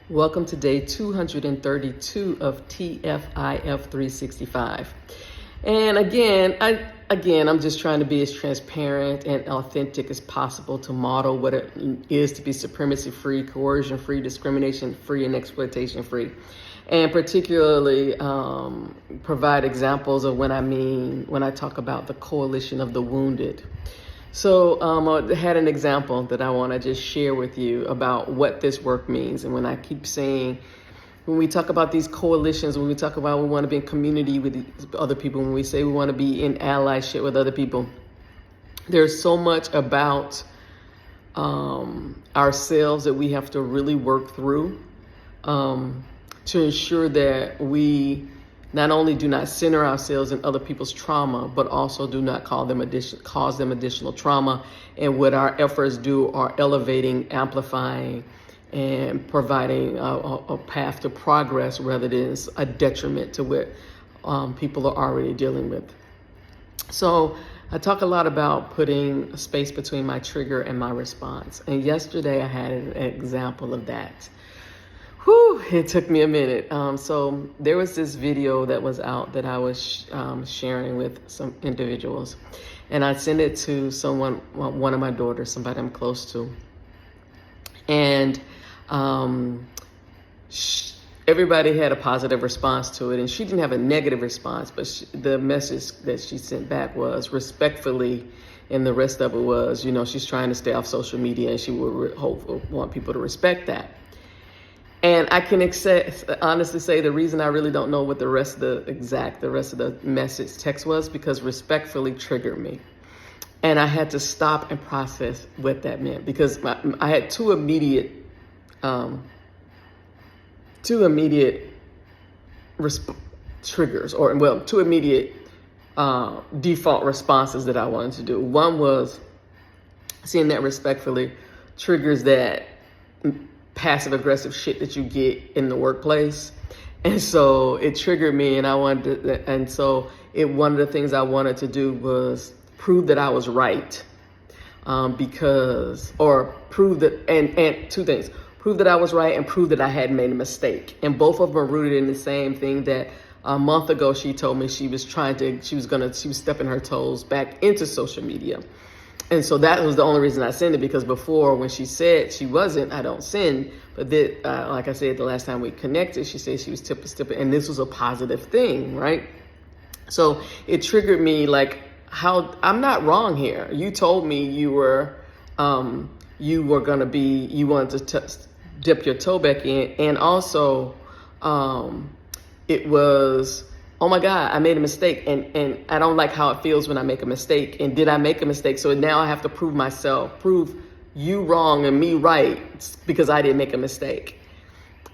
Welcome to day 232 of TFIF 365. And I'm just trying to be as transparent and authentic as possible to model what it is to be supremacy-free, coercion-free, discrimination-free, and exploitation-free. And particularly provide examples of what I mean when I talk about the coalition of the wounded. So I had an example that I want to just share with you about what this work means. And when I keep saying, when we talk about these coalitions, when we talk about we want to be in community with other people, when we say we want to be in allyship with other people, there's so much about ourselves that we have to really work through to ensure that we not only do not center ourselves in other people's trauma, but also do not cause them additional trauma. And what our efforts do are elevating, amplifying, and providing a path to progress rather than a detriment to what people are already dealing with. So I talk a lot about putting a space between my trigger and my response. And yesterday I had an example of that. It took me a minute. So there was this video that was out that I was sharing with some individuals, and I sent it to one of my daughters, somebody I'm close to, and everybody had a positive response to it, and she didn't have a negative response, but the message that she sent back was respectfully, and the rest of it was, she's trying to stay off social media, and she would want people to respect that. And I can honestly say the reason I really don't know what the rest of the message text was, because respectfully triggered me. And I had to stop and process what that meant, because I had two immediate triggers, two immediate default responses that I wanted to do. One was seeing that respectfully triggers that passive aggressive shit that you get in the workplace. And so it triggered me, and one of the things I wanted to do was prove that I was right. Two things: prove that I was right and prove that I hadn't made a mistake. And both of them are rooted in the same thing that a month ago she told me she was stepping her toes back into social media. And so that was the only reason I sent it, because before, when she said she wasn't, I don't send. But like I said, the last time we connected, she said she was tipping, and this was a positive thing, right? So it triggered me, like, how I'm not wrong here. You told me you wanted to dip your toe back in, and also it was, oh my God, I made a mistake, and I don't like how it feels when I make a mistake. And did I make a mistake? So now I have to prove you wrong and me right, because I didn't make a mistake.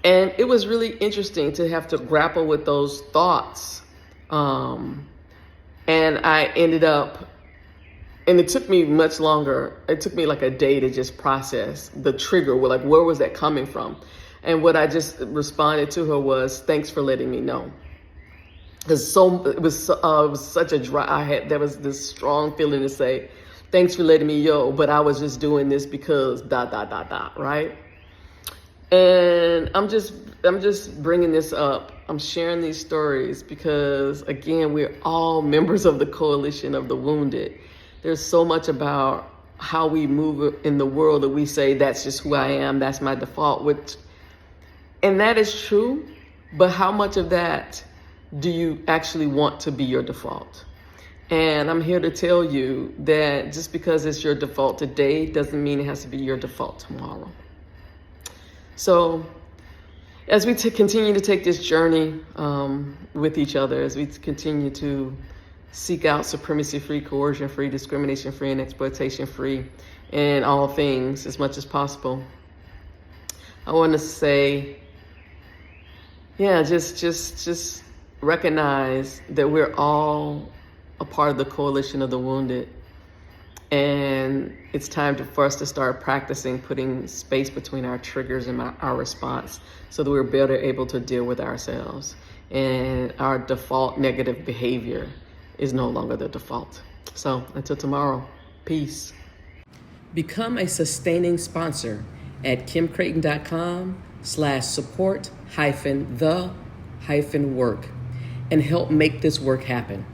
And it was really interesting to have to grapple with those thoughts. And I ended up, and it took me much longer. It took me like a day to just process the trigger. Like, where was that coming from? And what I just responded to her was, thanks for letting me know. Because it was such a there was this strong feeling to say, thanks for letting me know, but I was just doing this because ... right? And I'm just bringing this up. I'm sharing these stories because, again, we're all members of the coalition of the wounded. There's so much about how we move in the world that we say, that's just who I am, that's my default, and that is true, but how much of that do you actually want to be your default? And I'm here to tell you that just because it's your default today doesn't mean it has to be your default tomorrow. So as we continue to take this journey with each other, as we continue to seek out supremacy-free, coercion-free, discrimination-free, and exploitation-free in all things as much as possible, I want to say, just recognize that we're all a part of the coalition of the wounded, and it's time for us to start practicing putting space between our triggers and our response, so that we're better able to deal with ourselves, and our default negative behavior is no longer the default. So until tomorrow, peace. Become a sustaining sponsor at kimcreighton.com support-the-work and help make this work happen.